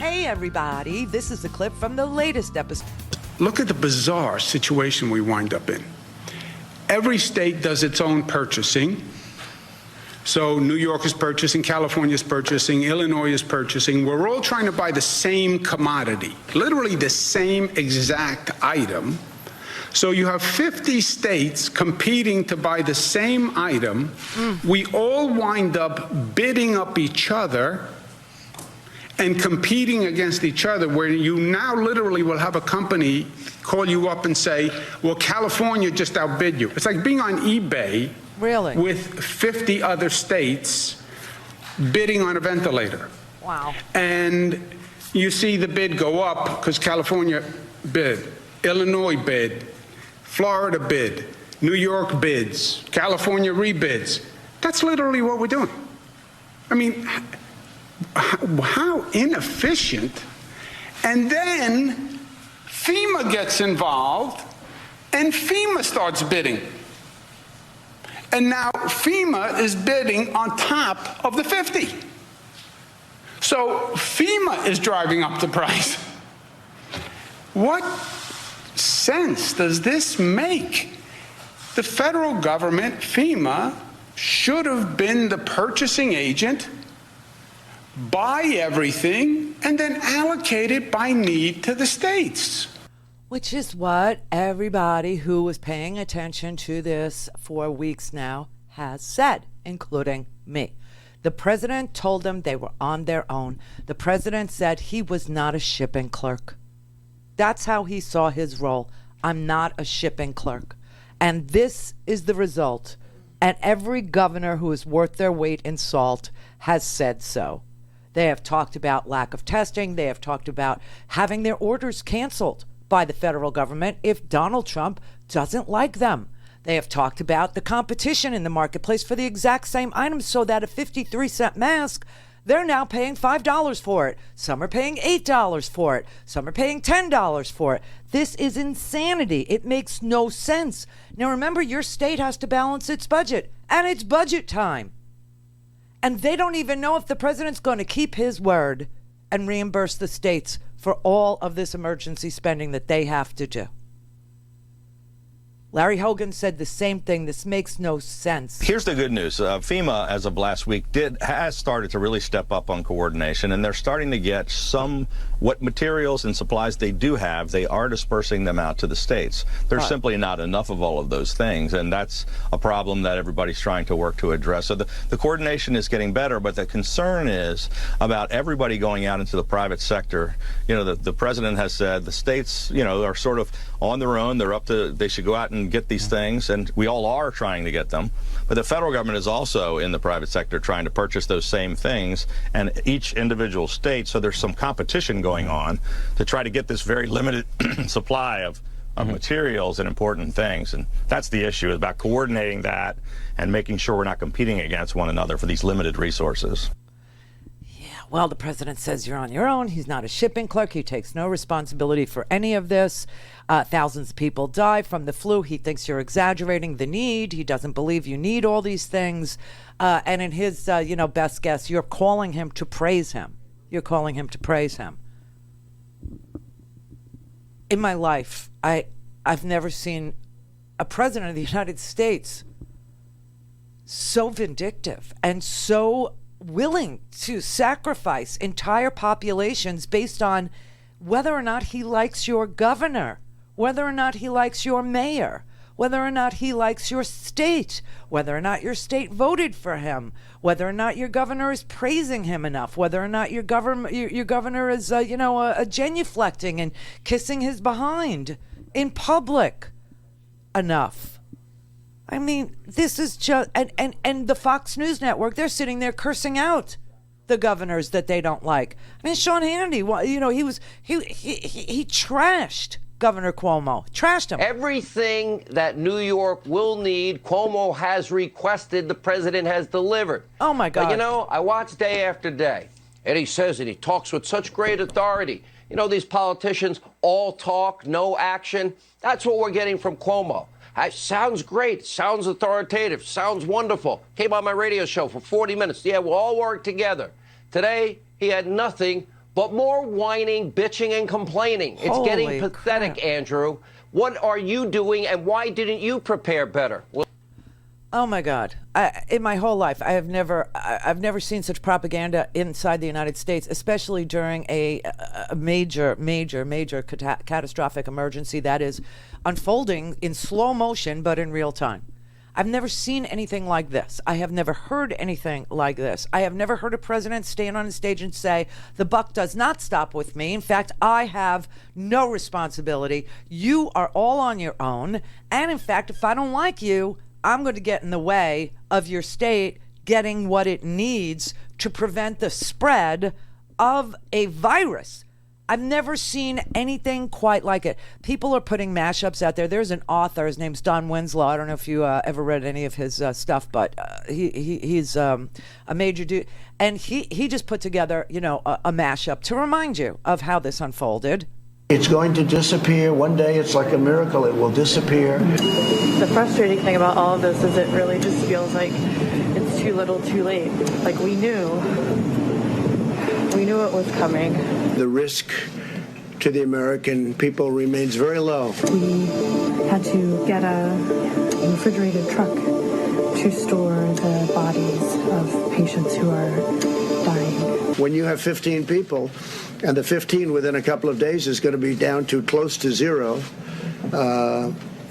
Hey, everybody. This is a clip from the latest episode. Look at the bizarre situation we wind up in. Every state does its own purchasing. So New York is purchasing, California is purchasing, Illinois is purchasing. We're all trying to buy the same commodity, literally the same exact item. So you have 50 states competing to buy the same item. We all wind up bidding up each other and competing against each other, where you now literally will have a company call you up and say, well, California just outbid you. It's like being on eBay. Really? With 50 other states bidding on a ventilator. Wow. And you see the bid go up because California bid, Illinois bid, Florida bid, New York bids, California rebids. That's literally what we're doing. I mean, how inefficient. And then FEMA gets involved and FEMA starts bidding. And now FEMA is bidding on top of the 50. So FEMA is driving up the price. What sense does this make? The federal government, FEMA, should have been the purchasing agent, buy everything, and then allocate it by need to the states. Which is what everybody who was paying attention to this for weeks now has said, including me. The president told them they were on their own. The president said he was not a shipping clerk. That's how he saw his role. I'm not a shipping clerk. And this is the result. And every governor who is worth their weight in salt has said so. They have talked about lack of testing. They have talked about having their orders canceled by the federal government if Donald Trump doesn't like them. They have talked about the competition in the marketplace for the exact same items, so that a 53-cent mask, they're now paying $5 for it. Some are paying $8 for it. Some are paying $10 for it. This is insanity. It makes no sense. Now remember, your state has to balance its budget, and it's budget time. And they don't even know if the president's going to keep his word and reimburse the states for all of this emergency spending that they have to do. Larry Hogan said the same thing. This makes no sense. Here's the good news. FEMA, as of last week, has started to really step up on coordination, and they're starting to get what materials and supplies they do have, they are dispersing them out to the states. There's simply not enough of all of those things, and that's a problem that everybody's trying to work to address. So the coordination is getting better, but the concern is about everybody going out into the private sector. You know, the president has said the states, you know, are sort of on their own. They should go out and get these things, and we all are trying to get them. But the federal government is also in the private sector trying to purchase those same things, and each individual state, so there's some competition going on to try to get this very limited supply of materials and important things. And that's the issue, is about coordinating that and making sure we're not competing against one another for these limited resources. Well, the president says you're on your own. He's not a shipping clerk. He takes no responsibility for any of this. Thousands of people die from the flu. He thinks you're exaggerating the need. He doesn't believe you need all these things. And in his, best guess, you're calling him to praise him. You're calling him to praise him. In my life, I've never seen a president of the United States so vindictive and so willing to sacrifice entire populations based on whether or not he likes your governor, whether or not he likes your mayor, whether or not he likes your state, whether or not your state voted for him, whether or not your governor is praising him enough, whether or not your governor is genuflecting and kissing his behind in public enough. I mean, this is just, and the Fox News Network, they're sitting there cursing out the governors that they don't like. I mean, Sean Hannity, he trashed Governor Cuomo, trashed him. Everything that New York will need, Cuomo has requested, the president has delivered. Oh, my God. But, I watch day after day, and he says it. He talks with such great authority. These politicians all talk, no action. That's what we're getting from Cuomo. Sounds great, sounds authoritative, sounds wonderful. Came on my radio show for 40 minutes. Yeah, we'll all work together. Today, he had nothing but more whining, bitching, and complaining. It's Holy getting pathetic, crap. Andrew. What are you doing, and why didn't you prepare better? Oh my God! In my whole life, I've never seen such propaganda inside the United States, especially during a major catastrophic emergency that is unfolding in slow motion, but in real time. I've never seen anything like this. I have never heard anything like this. I have never heard a president stand on a stage and say, the buck does not stop with me. In fact, I have no responsibility. You are all on your own. And in fact, if I don't like you, I'm going to get in the way of your state getting what it needs to prevent the spread of a virus. I've never seen anything quite like it. People are putting mashups out there. There's an author. His name's Don Winslow. I don't know if you ever read any of his stuff, but he's a major dude. And he just put together, a mashup to remind you of how this unfolded. It's going to disappear. One day it's like a miracle. It will disappear. The frustrating thing about all of this is it really just feels like it's too little too late. Like we knew it was coming. The risk to the American people remains very low. We had to get a refrigerated truck to store the bodies of patients who are dying. When you have 15 people, and the 15 within a couple of days is going to be down to close to zero,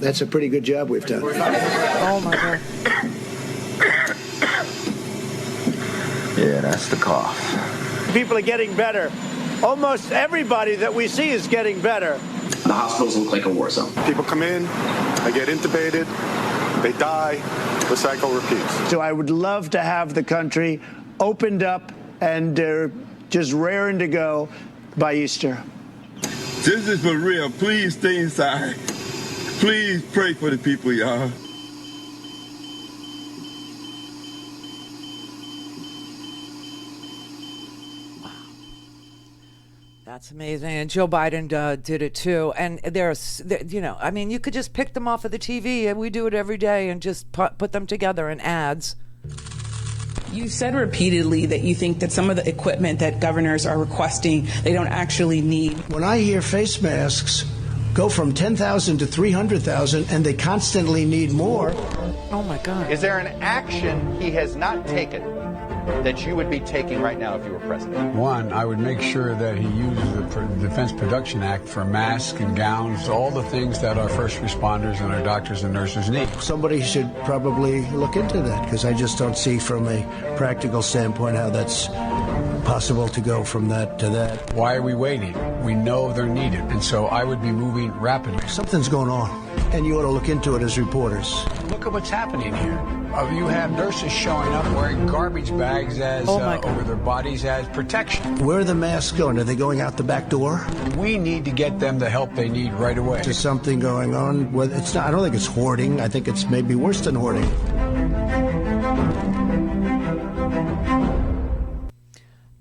that's a pretty good job we've done. Oh, my God. Yeah, that's the cough. People are getting better. Almost everybody that we see is getting better. The hospitals look like a war zone. People come in, they get intubated, they die, the cycle repeats. So I would love to have the country opened up and just raring to go by Easter. This is for real. Please stay inside. Please pray for the people, y'all. That's amazing. And Joe Biden did it too. And there's, you could just pick them off of the TV, and we do it every day, and just put them together in ads. You said repeatedly that you think that some of the equipment that governors are requesting, they don't actually need. When I hear face masks go from 10,000 to 300,000 and they constantly need more. Oh, my God. Is there an action he has not taken that you would be taking right now if you were president? One, I would make sure that he uses the Defense Production Act for masks and gowns, all the things that our first responders and our doctors and nurses need. Somebody should probably look into that, because I just don't see from a practical standpoint how that's possible to go from that to that. Why are we waiting? We know they're needed, and so I would be moving rapidly. Something's going on, and you ought to look into it as reporters. Look at what's happening here. You have nurses showing up wearing garbage bags as over their bodies as protection. Where are the masks going? Are they going out the back door? We need to get them the help they need right away. There's something going on. Well, it's not. I don't think it's hoarding. I think it's maybe worse than hoarding.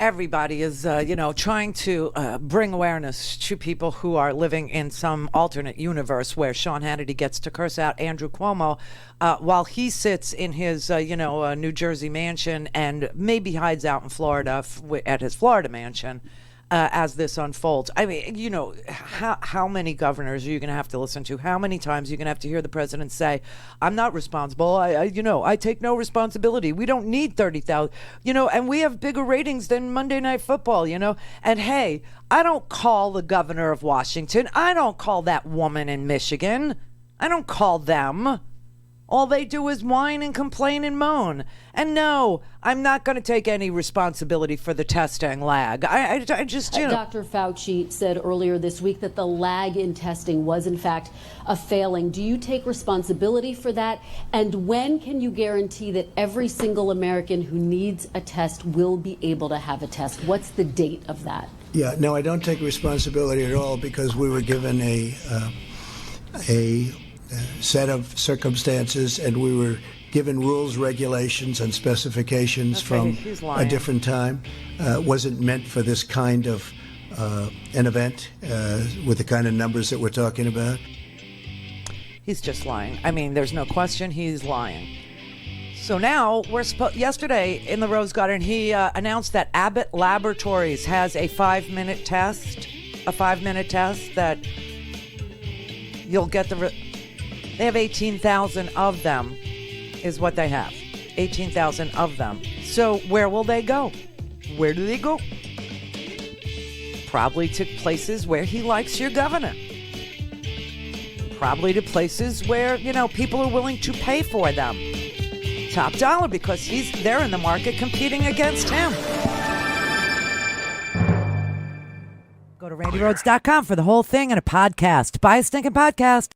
Everybody is, trying to bring awareness to people who are living in some alternate universe where Sean Hannity gets to curse out Andrew Cuomo while he sits in his, New Jersey mansion and maybe hides out in Florida at his Florida mansion as this unfolds. I mean, how many governors are you going to have to listen to? How many times are you going to have to hear the president say, I'm not responsible. I take no responsibility. We don't need 30,000, and we have bigger ratings than Monday Night Football, And hey, I don't call the governor of Washington. I don't call that woman in Michigan. I don't call them. All they do is whine and complain and moan. And no, I'm not going to take any responsibility for the testing lag. I just, Dr. Fauci said earlier this week that the lag in testing was, in fact, a failing. Do you take responsibility for that? And when can you guarantee that every single American who needs a test will be able to have a test? What's the date of that? Yeah, no, I don't take responsibility at all, because we were given a set of circumstances, and we were given rules, regulations, and specifications from a different time. Wasn't meant for this kind of an event with the kind of numbers that we're talking about. He's just lying. I mean, there's no question he's lying. So now yesterday in the Rose Garden, he announced that Abbott Laboratories has a 5-minute test. A 5-minute test that you'll get they have 18,000 of them is what they have. 18,000 of them. So where will they go? Where do they go? Probably to places where he likes your governor. Probably to places where, people are willing to pay for them. Top dollar, because they're in the market competing against him. Go to RandyRhodes.com for the whole thing and a podcast. Buy a stinking podcast.